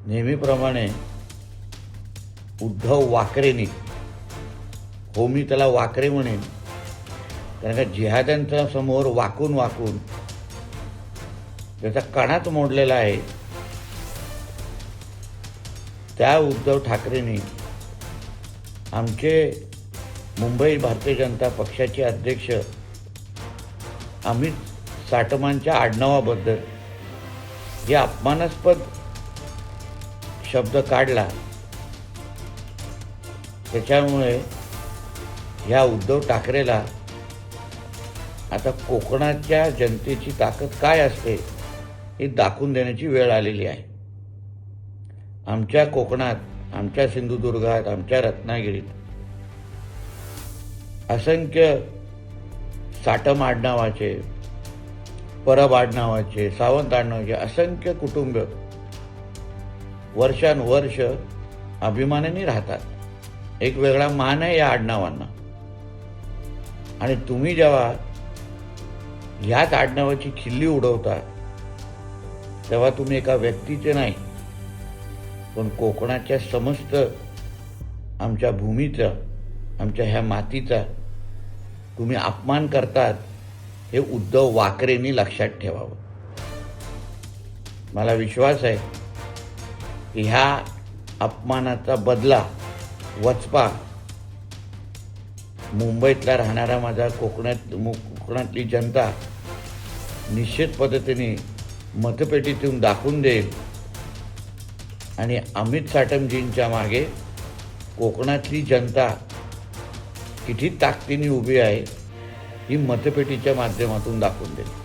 नेहमीप्रमाणे उद्धव वाकरेंनी, हो मी त्याला वाकरे म्हणेन, कारण का जिहाद्यांच्या समोर वाकून वाकून त्याचा कणाच मोडलेला आहे, त्या उद्धव ठाकरेंनी आमचे मुंबई भारतीय जनता पक्षाचे अध्यक्ष अमित साटमांच्या आडनावाबद्दल जे अपमानास्पद शब्द काढला, त्याच्यामुळे ह्या उद्धव ठाकरेला आता कोकणाच्या जनतेची ताकद काय असते हे दाखवून देण्याची वेळ आलेली आहे. आमच्या कोकणात, आमच्या सिंधुदुर्गात, आमच्या रत्नागिरीत असंख्य साटम आडनावाचे, परब आडनावाचे, सावंत आडनावाचे असंख्य कुटुंब वर्षानुवर्ष अभिमानाने राहतात. एक वेगळा मान आहे या आडनावांना. आणि तुम्ही जेव्हा ह्याच आडनावाची खिल्ली उडवता, तेव्हा तुम्ही एका व्यक्तीचे नाही, पण कोकणाच्या समस्त आमच्या भूमीचा, आमच्या ह्या मातीचा तुम्ही अपमान करतात, हे उद्धव वाकरेंनी लक्षात ठेवावं. मला विश्वास आहे की ह्या अपमानाचा बदला, वचपा मुंबईतला राहणारा माझा कोकणातली जनता निश्चित पद्धतीने मतपेटीतून दाखवून देईल. आणि अमित साटमजींच्या मागे कोकणातली जनता किती ताकदीने उभी आहे ही मतपेटीच्या माध्यमातून दाखवून देईल.